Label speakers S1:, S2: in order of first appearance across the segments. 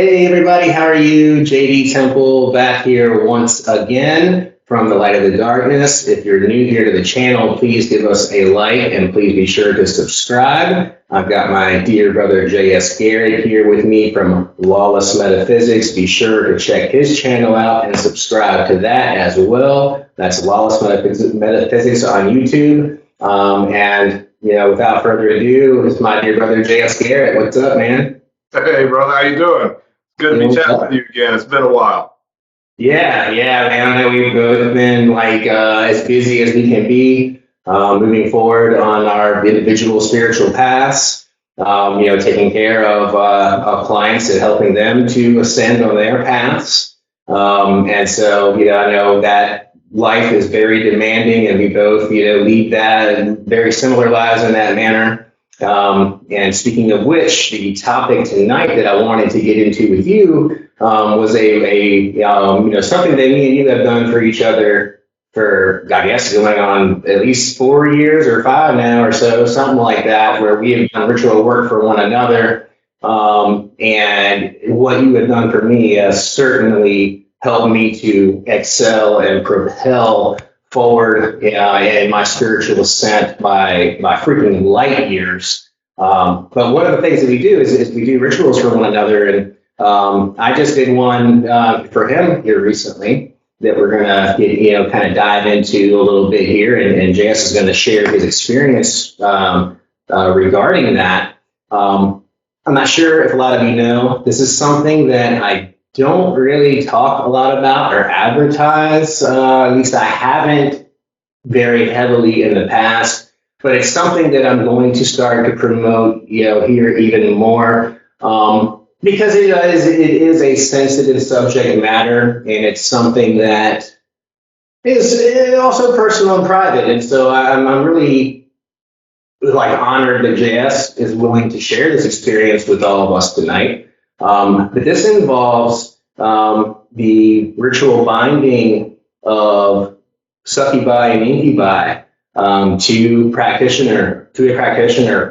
S1: Hey everybody, how are you? JD Temple back here once again from the light of the darkness. If you're new here to the channel, please give us a like and please be sure to subscribe. I've got my dear brother JS Garrett here with me from Lawless Metaphysics. Be sure to check his channel out and subscribe to that as well. That's Lawless Metaphysics on YouTube. Without further ado, it's my dear brother JS Garrett. What's up, man?
S2: Hey, brother, how you doing? Good to be chatting with you again. It's been a while.
S1: Yeah, man. I know we've both been as busy as we can be, moving forward on our individual spiritual paths. Taking care of clients and helping them to ascend on their paths. I know that life is very demanding, and we both, lead that and very similar lives in that manner. And speaking of which, the topic tonight that I wanted to get into with you was something that me and you have done for each other for, I guess, going on at least 4 years or 5 now or so, something like that, where we have done ritual work for one another. And what you have done for me has certainly helped me to excel and propel forward in my spiritual ascent by freaking light years. But one of the things that we do is we do rituals for one another. And I just did one for him here recently that we're going to kind of dive into a little bit here. And JS is going to share his experience regarding that. I'm not sure if a lot of you know, this is something that I don't really talk a lot about or advertise. At least I haven't very heavily in the past, but it's something that I'm going to start to promote, here even more, because it is a sensitive subject matter, and it's something that is also personal and private. And so I'm really honored that JS is willing to share this experience with all of us tonight. But this involves the ritual binding of succubi and incubi to a practitioner,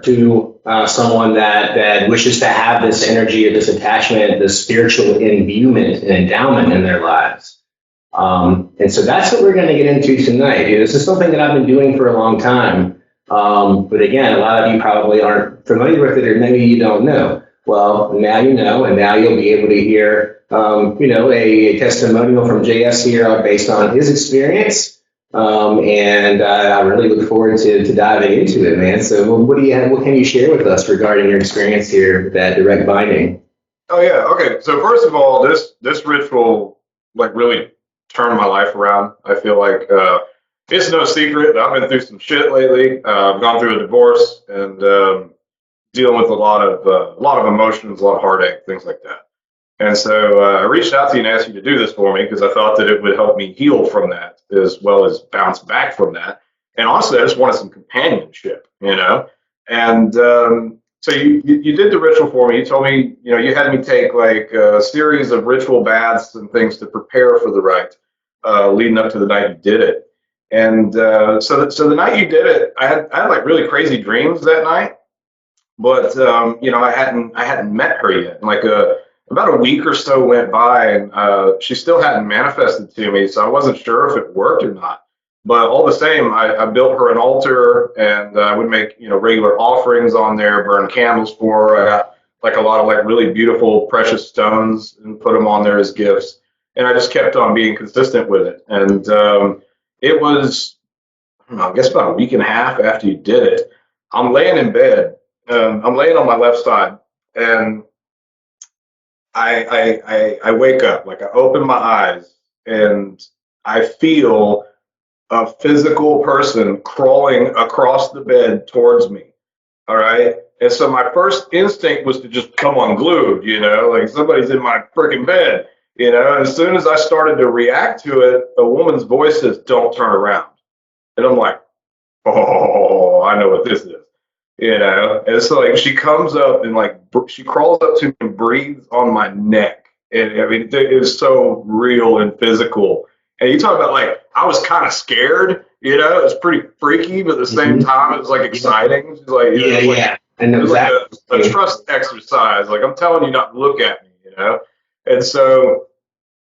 S1: to someone that wishes to have this energy or this attachment, this spiritual imbuement and endowment in their lives. And so that's what we're going to get into tonight. This is something that I've been doing for a long time. But again, a lot of you probably aren't familiar with it, or maybe you don't know. Well, now you know, and now you'll be able to hear, a testimonial from JS here based on his experience. I really look forward to diving into it, man. So what can you share with us regarding your experience here with that direct binding?
S2: Oh, yeah. Okay. So first of all, this ritual really turned my life around. I feel like it's no secret that I've been through some shit lately. I've gone through a divorce and dealing with a lot of emotions, a lot of heartache, things like that. And so I reached out to you and asked you to do this for me because I thought that it would help me heal from that as well as bounce back from that. And honestly, I just wanted some companionship, And so you did the ritual for me. You told me, you had me take a series of ritual baths and things to prepare for the rite leading up to the night you did it. And so the night you did it, I had really crazy dreams that night. But I hadn't met her yet. About a week or so went by, and she still hadn't manifested to me, so I wasn't sure if it worked or not. But all the same, I built her an altar, and I would make regular offerings on there, burn candles for her. I got a lot of really beautiful precious stones and put them on there as gifts. And I just kept on being consistent with it. And it was, I guess, about a week and a half after you did it. I'm laying in bed. I'm laying on my left side, and I wake up, I open my eyes, and I feel a physical person crawling across the bed towards me. All right. And so my first instinct was to just come unglued, somebody's in my freaking bed, And as soon as I started to react to it, a woman's voice says, "Don't turn around." And I'm like, oh, I know what this is. And so she comes up and she crawls up to me and breathes on my neck. And I mean, it was so real and physical. And you talk about I was kind of scared, it was pretty freaky, but at the same time, it was exciting. She's
S1: yeah.
S2: It was a trust exercise. I'm telling you not to look at me, know? And so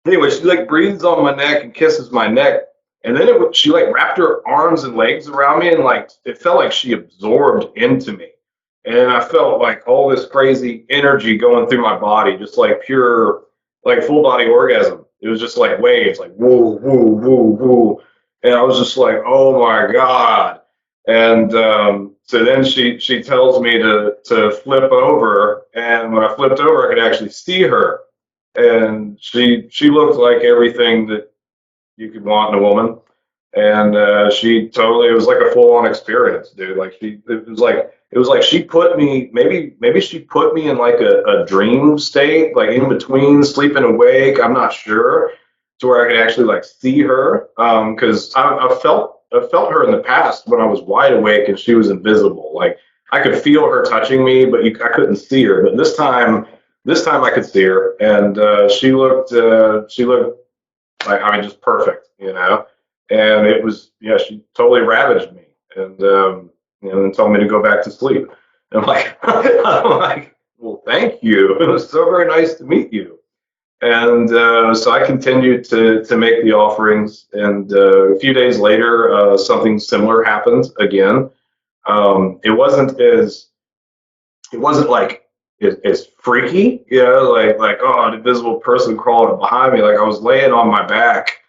S2: anyway, she like breathes on my neck and kisses my neck. And then she like wrapped her arms and legs around me, and like it felt like she absorbed into me. And I felt like all this crazy energy going through my body, just like pure, like full body orgasm. It was just like waves, like woo, woo, woo, woo. And I was just like, oh my God. And so then she tells me to flip over. And when I flipped over, I could actually see her. And she looked like everything that you could want in a woman. And she totally, it was like a full on experience, dude. Like it was like she put me, maybe she put me in like a dream state, like in between sleep and awake. I'm not sure, to where I could actually like see her. Cause I felt her in the past when I was wide awake and she was invisible. Like I could feel her touching me, but I couldn't see her. But this time I could see her, and she looked like, I mean, just perfect, you know. And it was, yeah, she totally ravaged me, and and told me to go back to sleep. And I'm like, well, thank you. It was so very nice to meet you. And so I continued to make the offerings, and a few days later, something similar happened again. It wasn't like as freaky, you know, like oh, an invisible person crawling up behind me. Like I was laying on my back,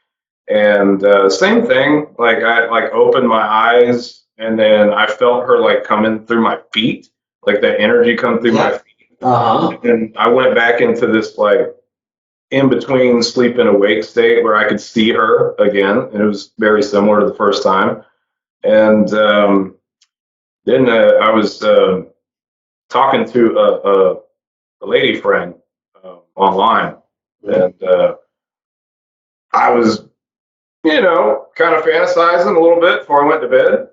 S2: and same thing. Like I like opened my eyes, and then I felt her like coming through my feet, like that energy come through my feet. And I went back into this like in between sleep and awake state where I could see her again, and it was very similar to the first time. And then I was talking to a lady friend online, and I was, you know, kind of fantasizing a little bit before I went to bed.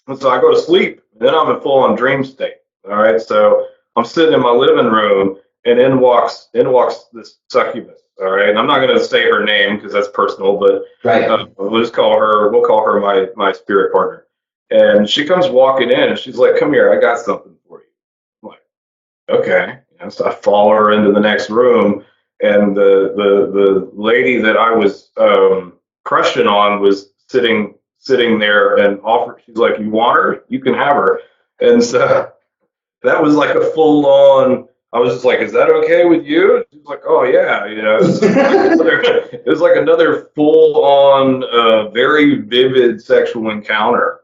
S2: And so I go to sleep, and then I'm in full on dream state. All right, so I'm sitting in my living room, and in walks this succubus. All right, and I'm not going to say her name because that's personal, but
S1: Right.
S2: we'll call her my spirit partner. And she comes walking in, and she's like, "Come here, I got something for you." I'm like, okay. And so I follow her into the next room, and the lady that I was crushing on was sitting there and offered. She's like, "You want her? You can have her." And so that was like a full on. I was just like, "Is that okay with you?" She's like, "Oh yeah," you know. It was like another full on, very vivid sexual encounter,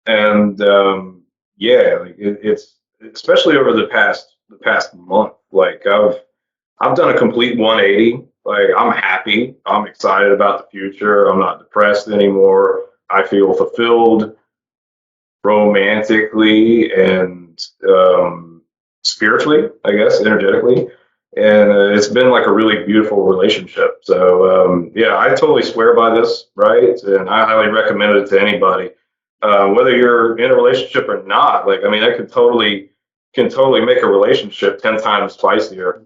S2: and yeah, like it's especially over the past month. Like I've done a complete 180. Like I'm happy. I'm excited about the future. I'm not depressed anymore. I feel fulfilled romantically and spiritually, I guess, energetically. And it's been like a really beautiful relationship. So yeah, I totally swear by this, right? And I highly recommend it to anybody, whether you're in a relationship or not. Like, I mean, that can totally make a relationship 10 times spicier.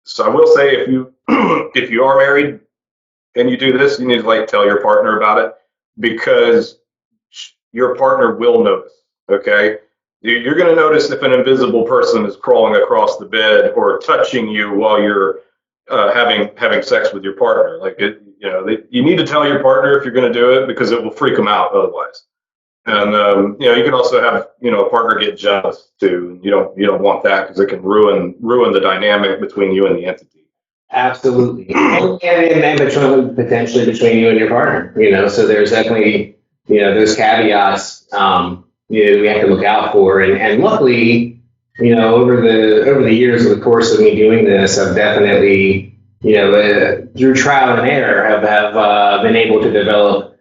S2: So I will say, if you if you are married and you do this, you need to like tell your partner about it, because your partner will notice. Okay, you're going to notice if an invisible person is crawling across the bed or touching you while you're having sex with your partner. Like it, you know, you need to tell your partner if you're going to do it, because it will freak them out otherwise. And you know, you can also have, you know, a partner get jealous too. You don't want that, because it can ruin the dynamic between you and the entity.
S1: Absolutely. And potentially between you and your partner, you know, so there's definitely, you know, those caveats, you know, we have to look out for. And luckily, you know, over the years, of the course of me doing this, I've definitely, you know, through trial and error, have been able to develop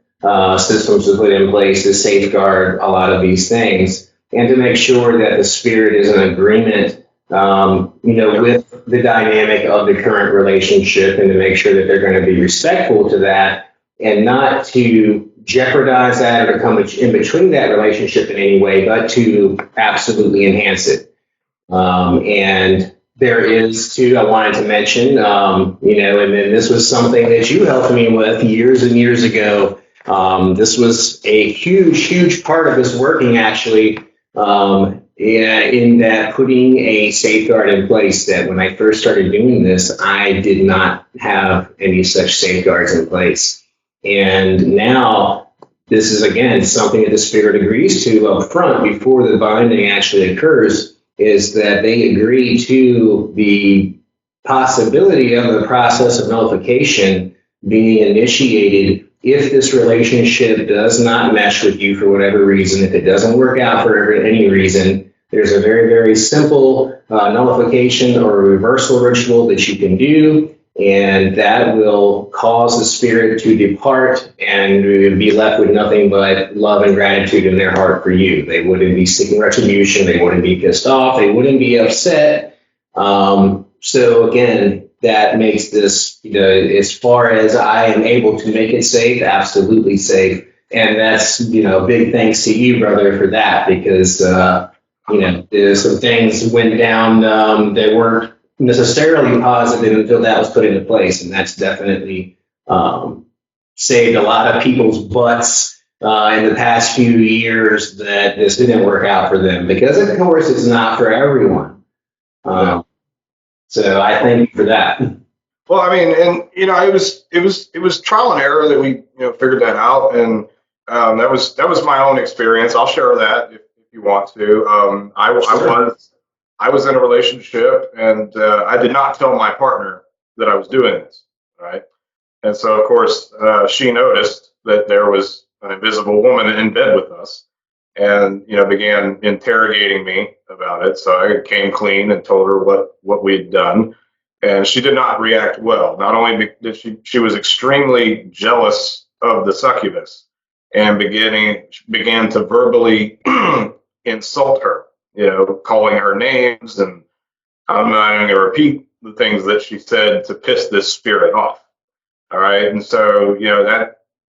S1: systems to put in place to safeguard a lot of these things, and to make sure that the spirit is in agreement, you know, with the dynamic of the current relationship, and to make sure that they're going to be respectful to that, and not to jeopardize that or come in between that relationship in any way, but to absolutely enhance it. And there is too, I wanted to mention, you know, and then this was something that you helped me with years and years ago. This was a huge part of this working, actually, in that putting a safeguard in place that when I first started doing this, I did not have any such safeguards in place. And now this is, again, something that the spirit agrees to up front before the binding actually occurs, is that they agree to the possibility of the process of nullification being initiated if this relationship does not mesh with you for whatever reason. If it doesn't work out for any reason, there's a very, very simple nullification or reversal ritual that you can do, and that will cause the spirit to depart and be left with nothing but love and gratitude in their heart for you. They wouldn't be seeking retribution. They wouldn't be pissed off. They wouldn't be upset. So again, that makes this, as far as I am able to make it safe, absolutely safe. And that's, big thanks to you, brother, for that, because, there's some things went down that weren't necessarily positive until that was put into place. And that's definitely saved a lot of people's butts in the past few years that this didn't work out for them, because of course it's not for everyone. So I thank you for that.
S2: Well, I mean, and it was trial and error that we figured that out, and that was my own experience. I'll share that if you want to. I was in a relationship, and I did not tell my partner that I was doing this, right? And so of course she noticed that there was an invisible woman in bed with us, and began interrogating me about it. So I came clean and told her what we had done, and she did not react well. Not only did she was extremely jealous of the succubus, and began to verbally insult her, calling her names, and I'm not going to repeat the things that she said to piss this spirit off. All right, and so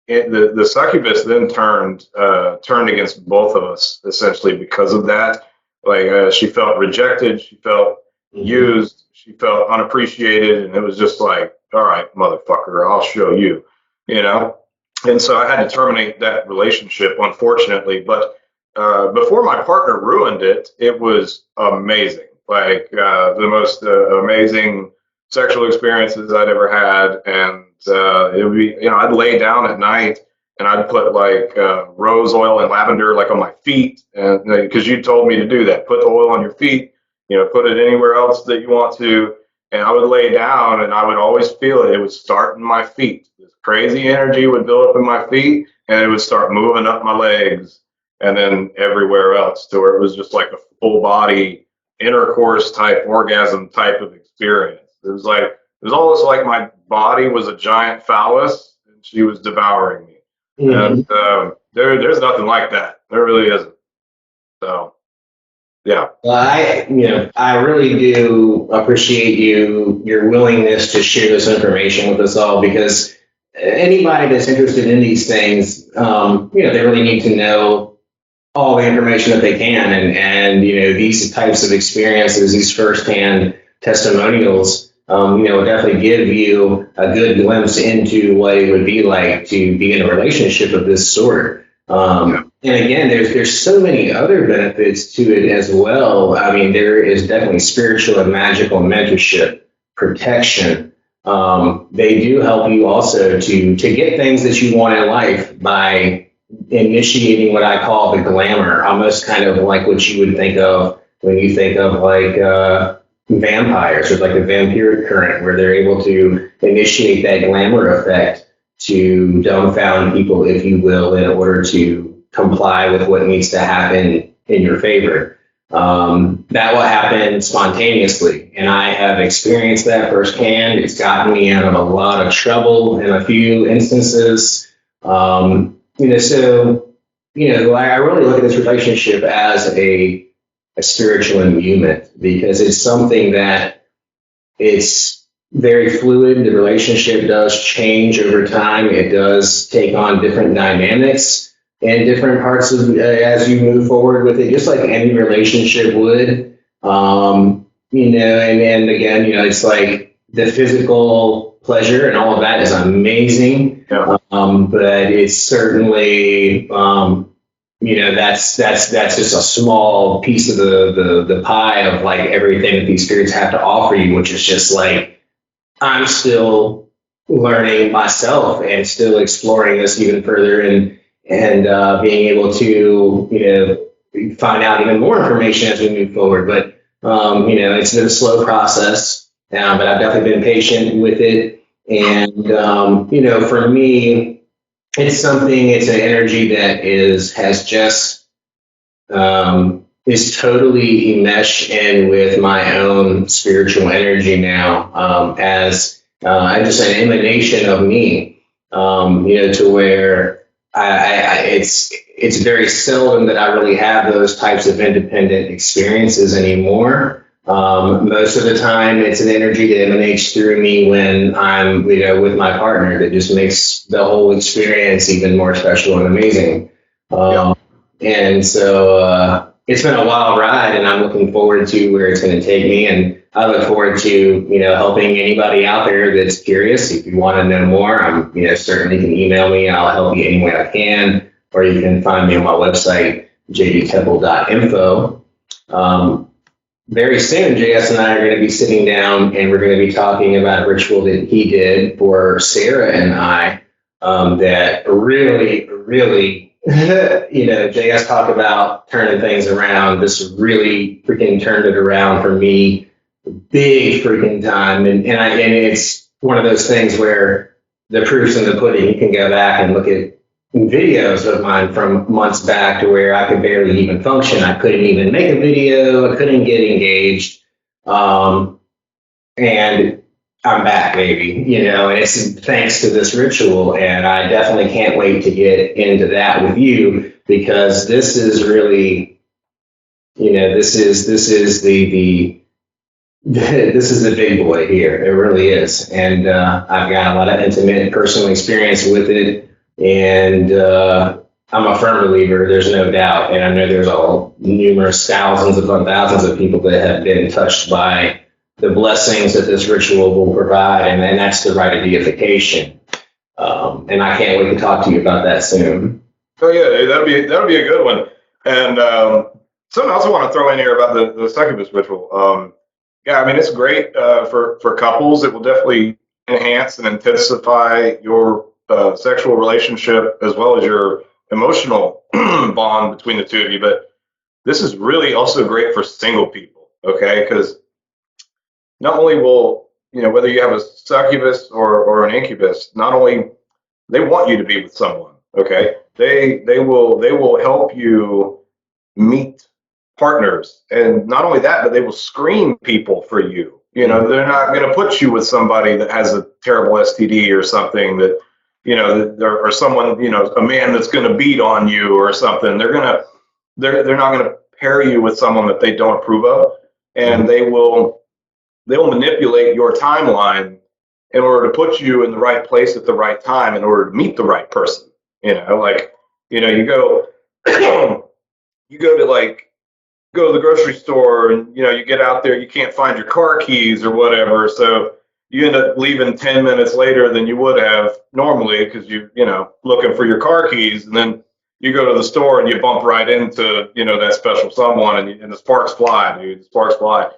S2: the succubus then turned against both of us, essentially, because of that. Like she felt rejected, she felt used, she felt unappreciated, and it was just like, all right, motherfucker, I'll show you, And so I had to terminate that relationship, unfortunately. But before my partner ruined it, it was amazing. Like the most amazing sexual experiences I'd ever had, and it would be, I'd lay down at night and I'd put like rose oil and lavender like on my feet, and because you told me to do that, put the oil on your feet, put it anywhere else that you want to, and I would lay down and I would always feel it. It would start in my feet. This crazy energy would build up in my feet, and it would start moving up my legs and then everywhere else, to where it was just like a full body intercourse type orgasm type of experience. It was almost like my body was a giant phallus and she was devouring me. And there's nothing like that. There really isn't. So, yeah.
S1: Well, I really do appreciate your willingness to share this information with us all, because anybody that's interested in these things, they really need to know all the information that they can, and these types of experiences, these firsthand testimonials, will definitely give you a good glimpse into what it would be like to be in a relationship of this sort. And again, there's so many other benefits to it as well. I mean, there is definitely spiritual and magical mentorship, protection. They do help you also to get things that you want in life by initiating what I call the glamour, almost kind of like what you would think of when you think of like vampires, or like a vampiric current, where they're able to initiate that glamour effect to dumbfound people, if you will, in order to comply with what needs to happen in your favor. That will happen spontaneously, and I have experienced that firsthand. It's gotten me out of a lot of trouble in a few instances. I really look at this relationship as a spiritual imbuement, because it's something that it's very fluid. The relationship does change over time. It does take on different dynamics in different parts of as you move forward with it, just like any relationship would. And again, it's like the physical pleasure and all of that is amazing. Yeah. But it's certainly, that's just a small piece of the pie of like everything that these spirits have to offer you, which is just like I'm still learning myself and still exploring this even further, and being able to find out even more information as we move forward. But it's been a slow process, but I've definitely been patient with it, and for me. It's an energy that has just is totally enmeshed in with my own spiritual energy now, as just an emanation of me, to where it's very seldom that I really have those types of independent experiences anymore. Most of the time, it's an energy that emanates through me when I'm, with my partner, that just makes the whole experience even more special and amazing. And so it's been a wild ride, and I'm looking forward to where it's going to take me. And I look forward to, helping anybody out there that's curious. If you want to know more, I'm, certainly can email me. I'll help you any way I can, or you can find me on my website, jdtemple.info. Very soon, JS and I are going to be sitting down and we're going to be talking about a ritual that he did for Sarah and I, that really, really, JS talked about turning things around. This really freaking turned it around for me big freaking time. And it's one of those things where the proof's in the pudding. You can go back and look at videos of mine from months back to where I could barely even function. I couldn't even make a video. I couldn't get engaged. And I'm back, baby, and it's thanks to this ritual. And I definitely can't wait to get into that with you, because this is really, this is the this is the big boy here. It really is. And I've got a lot of intimate personal experience with it. And I'm a firm believer, there's no doubt. And I know there's numerous thousands upon thousands of people that have been touched by the blessings that this ritual will provide. And that's the rite of deification. And I can't wait to talk to you about that soon.
S2: Oh yeah, that'll be a good one. And something else I want to throw in here about the succubus ritual. It's great for couples. It will definitely enhance and intensify your sexual relationship as well as your emotional bond between the two of you. But this is really also great for single people, okay? Because not only will, whether you have a succubus or an incubus, not only they want you to be with someone, okay? They will help you meet partners, and not only that, but they will screen people for you. They're not going to put you with somebody that has a terrible STD or something that, or someone, a man that's going to beat on you or something. They're not going to pair you with someone that they don't approve of, and they will manipulate your timeline in order to put you in the right place at the right time in order to meet the right person. You go to the grocery store, and you get out there, you can't find your car keys or whatever, so you end up leaving 10 minutes later than you would have normally because looking for your car keys, and then you go to the store and you bump right into that special someone, and the sparks fly, dude. The sparks fly.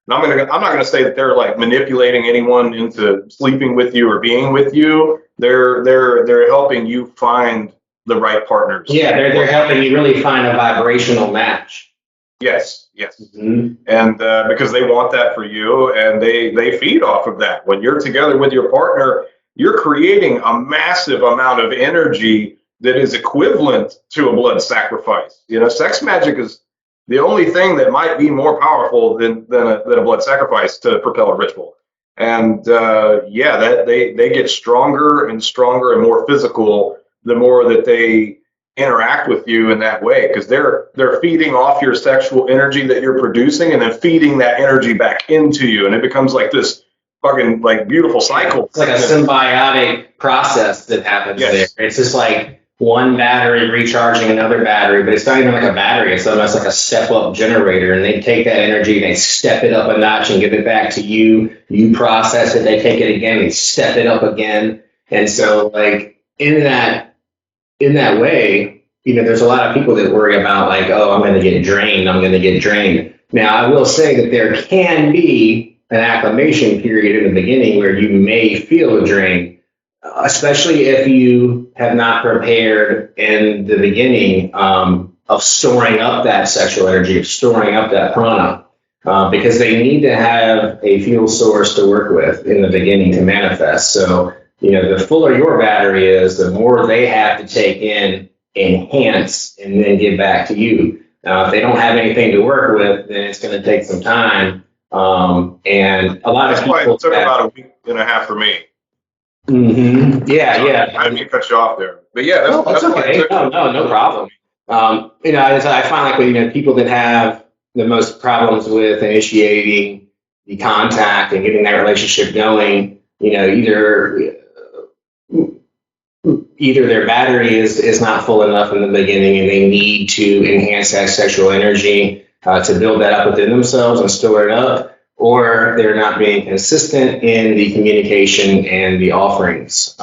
S2: And I'm not gonna say that they're like manipulating anyone into sleeping with you or being with you. They're helping you find the right partners.
S1: Yeah, they're helping you really find a vibrational match.
S2: Yes.
S1: Mm-hmm.
S2: And because they want that for you, and they feed off of that. When you're together with your partner, you're creating a massive amount of energy that is equivalent to a blood sacrifice. Sex magic is the only thing that might be more powerful than a blood sacrifice to propel a ritual. And that they get stronger and stronger and more physical the more that they interact with you in that way, because they're feeding off your sexual energy that you're producing and then feeding that energy back into you, and it becomes like this fucking like beautiful cycle.
S1: It's like a symbiotic process that happens there. It's just like one battery recharging another battery, but it's not even like a battery. It's almost like a step-up generator, and they take that energy and they step it up a notch and give it back to you. You process it, they take it again, they step it up again. And so like in that way, there's a lot of people that worry about like, oh, I'm going to get drained. I'm going to get drained. Now, I will say that there can be an acclimation period in the beginning where you may feel drained, especially if you have not prepared in the beginning of storing up that sexual energy, of storing up that prana, because they need to have a fuel source to work with in the beginning to manifest. So, the fuller your battery is, the more they have to take in, enhance, and then give back to you. If they don't have anything to work with, then it's going to take some time. And a lot
S2: That's
S1: of people.
S2: why it took about a week and a half for me.
S1: Mm-hmm. Yeah,
S2: So
S1: yeah.
S2: I didn't mean to cut you off there, but yeah,
S1: No,
S2: that's
S1: that's
S2: why it
S1: okay.
S2: took.
S1: No problem. I find like with, people that have the most problems with initiating the contact and getting that relationship going, either their battery is not full enough in the beginning and they need to enhance that sexual energy to build that up within themselves and store it up, or they're not being consistent in the communication and the offerings.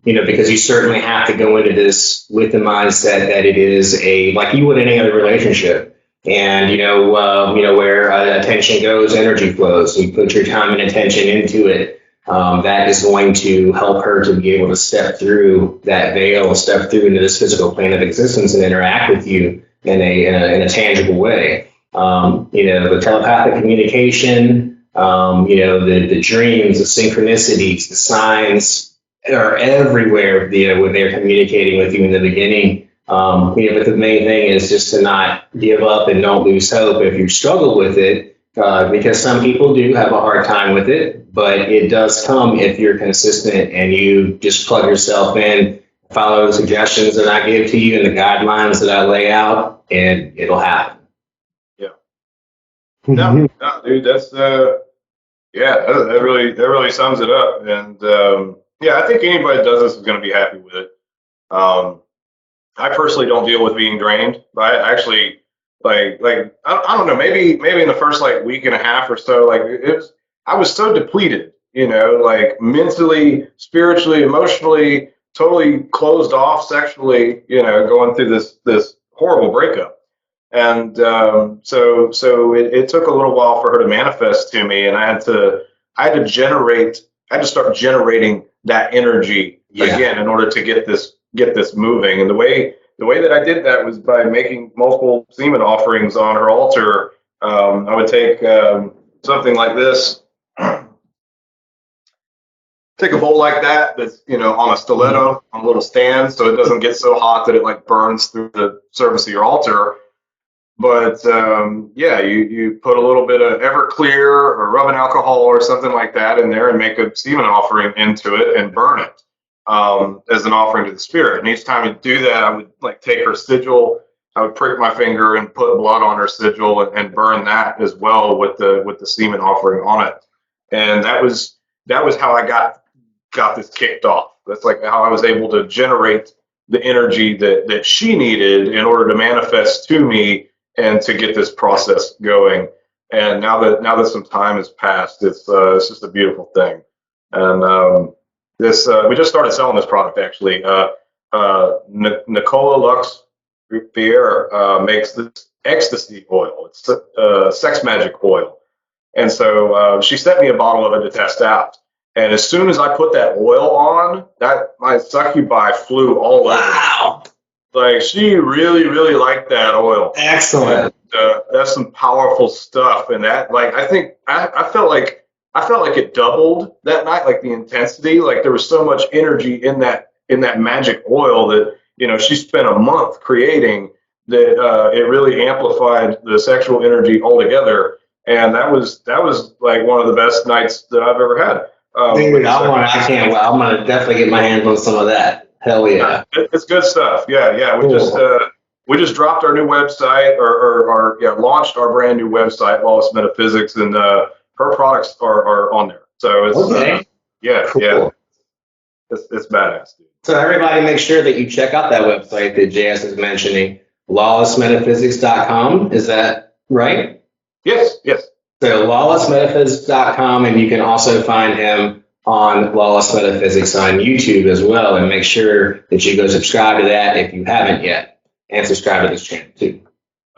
S1: Because you certainly have to go into this with the mindset that it is like you would in any other relationship. And where attention goes, energy flows. You put your time and attention into it. That is going to help her to be able to step through that veil, step through into this physical plane of existence, and interact with you in a tangible way. The telepathic communication, the dreams, the synchronicities, the signs are everywhere. When they're communicating with you in the beginning. But the main thing is just to not give up and don't lose hope if you struggle with it, because some people do have a hard time with it, but it does come if you're consistent and you just plug yourself in, follow the suggestions that I give to you and the guidelines that I lay out, and it'll happen.
S2: Yeah. No, dude, that's that really sums it up. And I think anybody that does this is going to be happy with it. I personally don't deal with being drained, but I actually I don't know, maybe in the first week and a half or so, I was so depleted, mentally, spiritually, emotionally, totally closed off sexually, going through this horrible breakup. And so it took a little while for her to manifest to me, and I had to start generating that energy again in order to get this moving. And the way that I did that was by making multiple semen offerings on her altar. I would take something like this, take a bowl like that's on a stiletto on a little stand, so it doesn't get so hot that it burns through the surface of your altar. But you put a little bit of Everclear or rubbing alcohol or something like that in there and make a semen offering into it and burn it as an offering to the spirit. And each time you do that, I would take her sigil, I would prick my finger and put blood on her sigil and burn that as well with the semen offering on it. And that was how I got this kicked off. That's how I was able to generate the energy that she needed in order to manifest to me and to get this process going. And now that some time has passed, it's just a beautiful thing. And we just started selling this product actually. Nicola Lux Pierre makes this ecstasy oil. It's sex magic oil. And so she sent me a bottle of it to test out. And as soon as I put that oil on, my succubi flew all over.
S1: Wow.
S2: She really, really liked that oil.
S1: Excellent.
S2: And, that's some powerful stuff. And that, I think I felt like it doubled that night, the intensity. There was so much energy in that magic oil that she spent a month creating that it really amplified the sexual energy altogether. And that was one of the best nights that I've ever had.
S1: Dude, I can't wait. I'm gonna definitely get my hands on some of that. Hell yeah.
S2: It's good stuff. Yeah. We just dropped our new website or launched our brand new website, Lawless Metaphysics, and her products are on there. So it's
S1: okay. Cool.
S2: It's badass, dude.
S1: So everybody make sure that you check out that website that JS is mentioning, lawlessmetaphysics.com. Is that right?
S2: Yes.
S1: So lawlessmetaphysics.com, and you can also find him on Lawless Metaphysics on YouTube as well, and make sure that you go subscribe to that if you haven't yet. and subscribe to this channel too.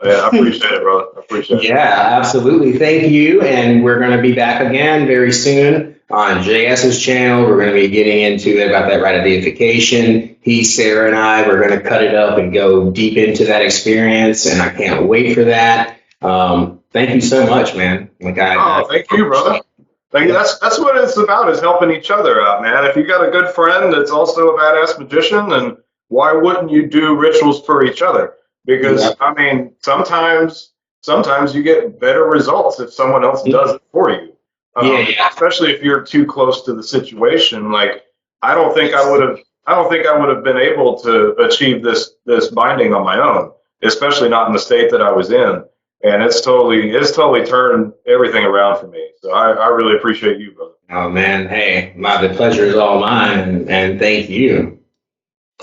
S2: Yeah, I appreciate it, brother. I appreciate it.
S1: Yeah, absolutely. Thank you. And we're going to be back again very soon on JS's channel. We're going to be getting into it about that right of deification. Sarah, and I, we're going to cut it up and go deep into that experience. And I can't wait for that. Thank you so much, man.
S2: Thank you, brother. Thank you. That's what it's about, is helping each other out, man. If you got a good friend that's also a badass magician, then why wouldn't you do rituals for each other? Because I mean, sometimes you get better results if someone else does it for you. Especially if you're too close to the situation. Like, I don't think I would have been able to achieve this binding on my own, especially not in the state that I was in. And it's totally turned everything around for me. So I really appreciate you, brother.
S1: Oh man, hey, the pleasure is all mine, and thank you.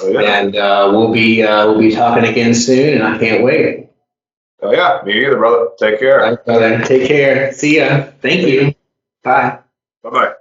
S1: Oh, yeah. And we'll be talking again soon, and I can't wait.
S2: Oh yeah, me either, brother. Take care.
S1: All right, brother. Take care. See ya. Thank you. Bye.
S2: Bye-bye.